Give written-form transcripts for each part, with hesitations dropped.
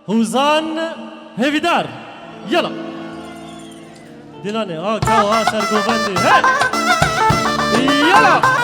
هوزان هویدار يلا دلاني كاو سرگوبندی يلا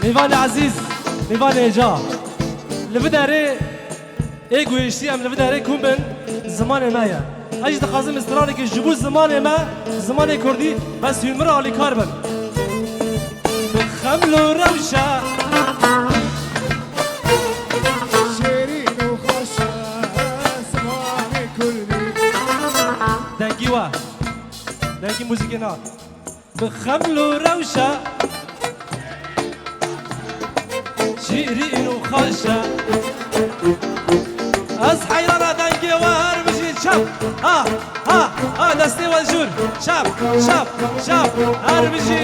میوان عزیز میوان ایجا لبداره ای گویشتی ام لبداره کن بن زمان مایا اجی دخازم استراری که جبو زمان ما زمان کردی بس یمر علی کار بن خمل و روشا شیرین و خوشا زمان کردی دنگی وا دنگی موزیک نه بخمل و روشا شيرين وخشة از حيرانة دنقي وهربجي شاب دستي والجور شاب هربجي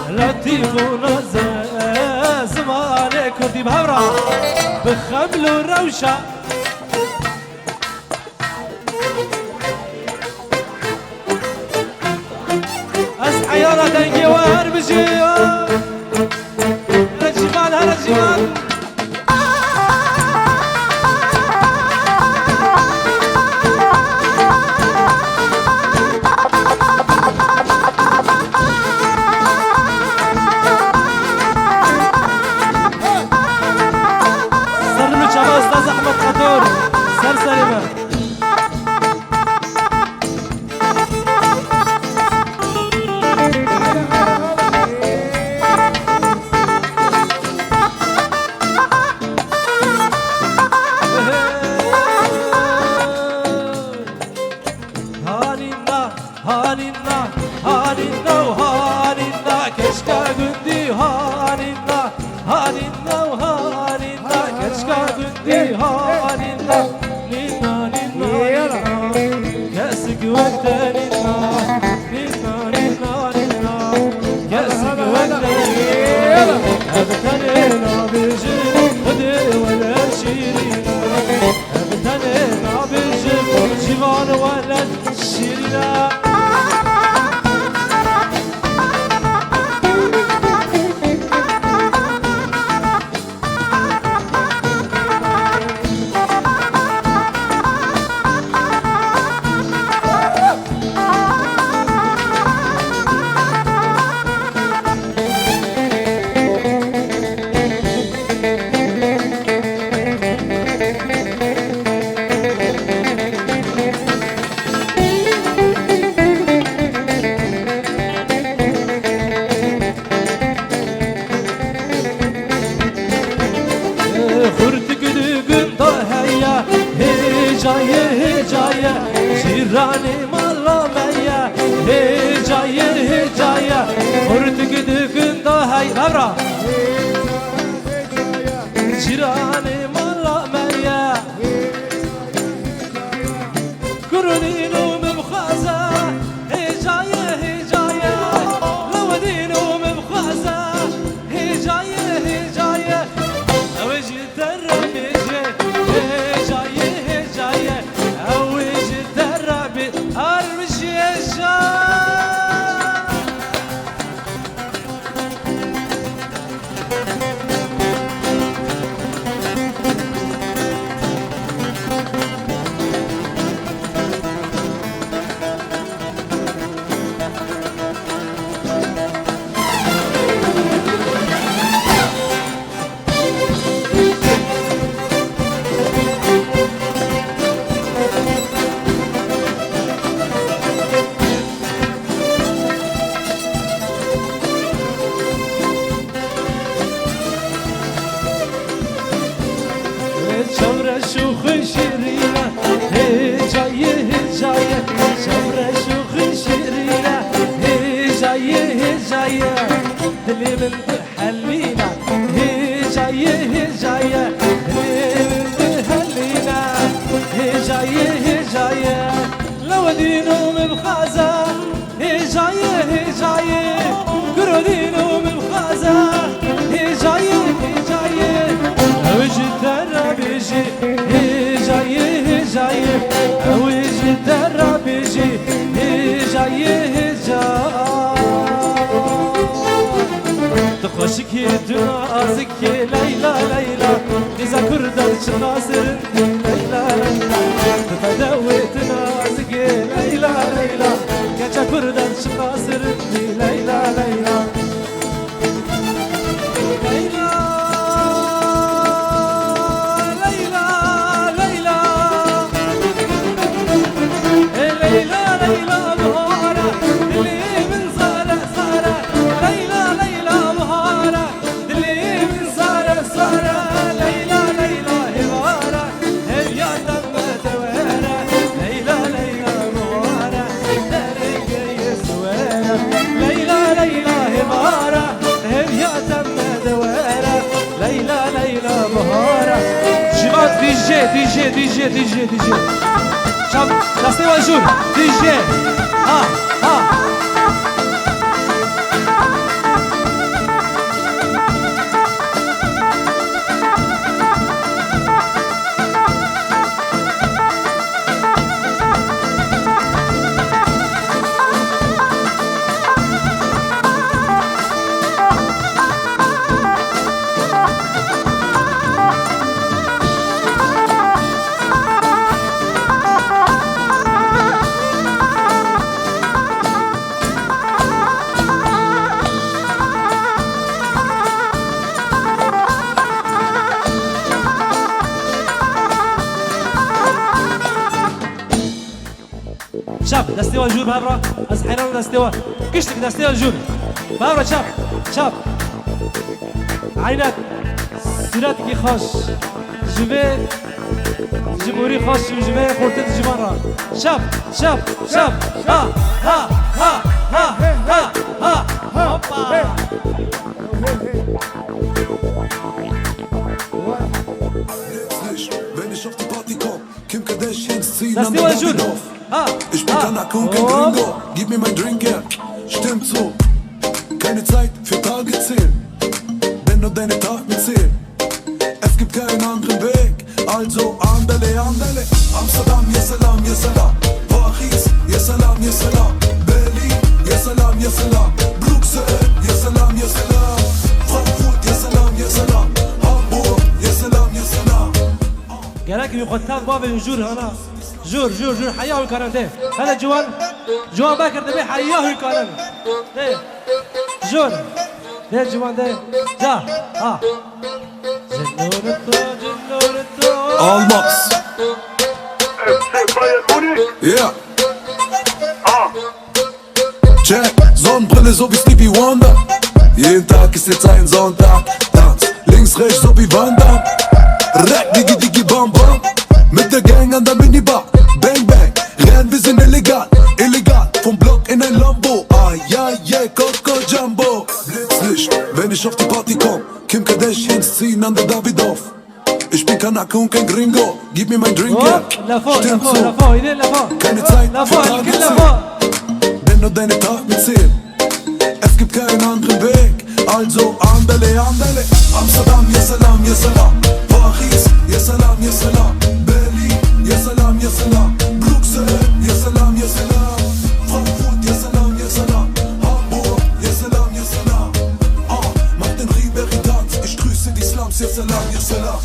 لطيف ونزه زمان كردي بهورا بخمل وروشة أصحى يا دنقي وهربجي رجمان هرجمان هانينا وهانينا كشكا هاي بابرا هجايا جيراني مالا مايا كردينو مبخازة هجايا هجايا لو دينو مبخازة هجايا هجايا اوجي الدربي هجايا هجايا اوجي الدربي ارمشي الشام شمرة شوخ شيرينة هجاية هجاية شمرة شوخ شيرينة هجاية هجاية دلي من تحلينا هجاية هجاية دلي من تحلينا هجاية هجاية لو دينو مبخازة هجاية هجاية كردينو مبخازة هجاية هجاية اوجي الدربيجي هجاية هجاية اوجي الدربيجي هجاية هجاية تخوشكي دنازكي ليلى ليلى إذا كردن شناصر ليلى ليلى تفدوي تنازكي ليلى ليلى كجا كردن شناصر ليلى ليلى دي جي شاب دستي وجور دي جي ها شاب دستي وجور بابرا از حيران دستي و كشتك دستي وجور بابرا شاب شاب عينك سراتك خوش جبه جمهوري خوش جبه خورتت جبان را شاب شاب شاب ها ها ها ها ها ها هوبا Wenn ich auf die Party komm, Kim Kardashian ziehen Das am Thema ist gut. Dorf. Ich bin Kanake und kein Gringo. Gib mir mein Drink, ja. Stimmt so. Keine Zeit für Tage zählen. Wenn nur deine Taten zählen. Es gibt keinen anderen Weg. Also andale, andale. Amsterdam, ya salam, ya salam. Paris, ya salam, ya salam. Berlin, ya salam, ya salam. Bruxelles, ya salam, ya salam. Frankfurt, ya salam, ya salam. Hamburg, ya salam, ya salam. قالك يقتل باب جور هنا جور جور جور حياه الكلام ده هذا جوان جوان باكر ده حياه الكلام ده جور ده جوان ده جا ها جنورتو Almaz. Yeah. Check, Sonnenbrille so wie Stevie Wonder. Jeden Tag ist jetzt ein Sonntag. Tanz, links, rechts so wie Wandern. Rack, digi, digi, bam, bam. Mit der Gang an der Minibar. Bang, bang, rennen, wir sind illegal. Illegal, vom Block in ein Lambo. Ah, ja, yeah, Coco Jam. Lambo, Blitzlicht, wenn ich auf die Party komm. Kim Kardashians ziehen an der Davidoff. Ich bin Kanake und kein Gringo, gib mir mein Drink, ja. Stimmt so, keine Zeit für Tage zählen, denn nur deine Taten zählen. Es gibt keinen anderen Weg, also andale, andale. Amsterdam, ya salam, ya salam. Paris, ya salam, ya salam. Berlin, ya salam, ya salam. Bruxelles, ya salam, ya salam. Frankfurt, ya salam, ya salam. Hamburg, ya salam, ya salam. Mach den Ribéry-Tanz, ich grüße die Slums, ya salam, ya salam.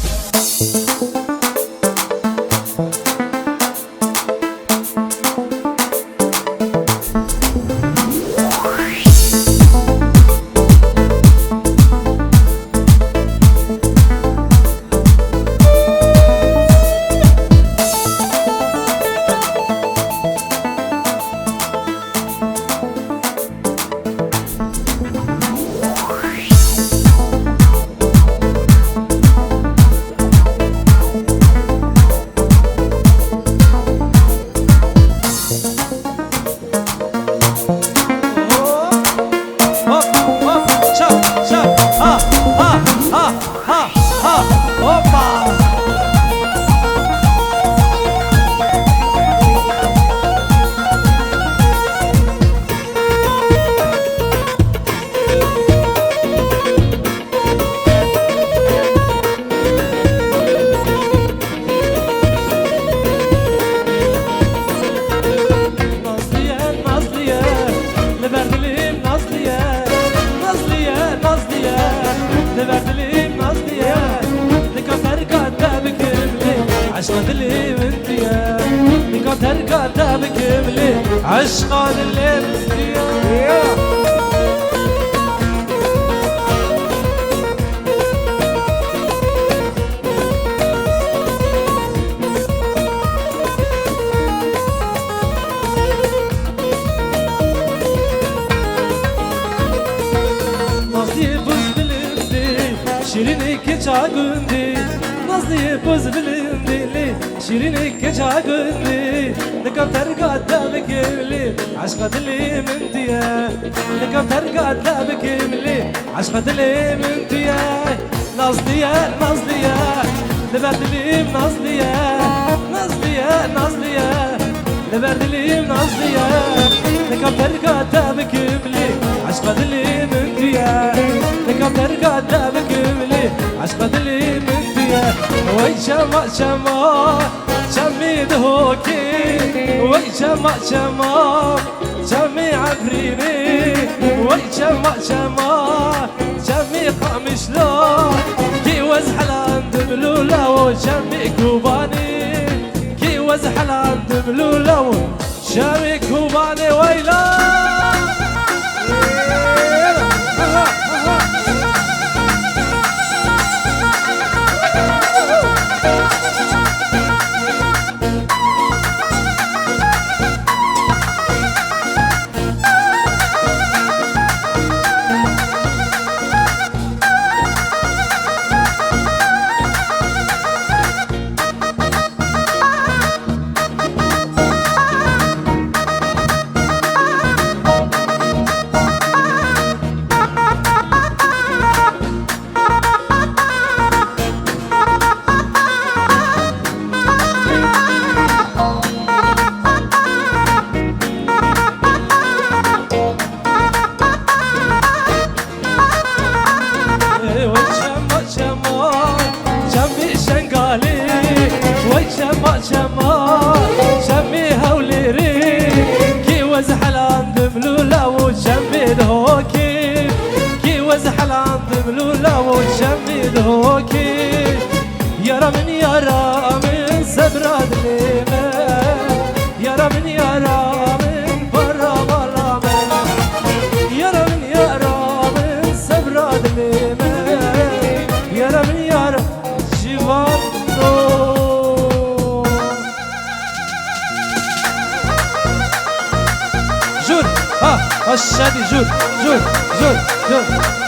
عشقا الليل نازلي بوز بلندي شيريني كجاغوندي نازلي بوز بلندي شيريني كجاغوندي لكم ترقى دابك ملي عشقة اللي من ديا لكم ترقى دابك ملي عشقة اللي من ديا نازلية نازلية لبرد اللي نازلية نازلية نازلية لبرد اللي نازلية لكم ترقى دابك ملي عشقة اللي من ديا لكم ترقى دابك ملي عشقة اللي من ديا وي شما شما شمي دهوكي وي شما شما شمي عفريني وي شما شما شمي قامشلو كي وزحلان دبلولا وشمي كوباني كي وزحلان دبلولا وشمي كوباني ويلا شمي هوليري كي وزحلان دملولا وشمي دهوكي كي وزحلان دملولا وشمي دهوكي يارا من يارا من سبراد لينا يارا من يارا من برا بلا يارا من يارا من سبراد لينا يارا من يارا جيفانو الشادي جود جود جود جود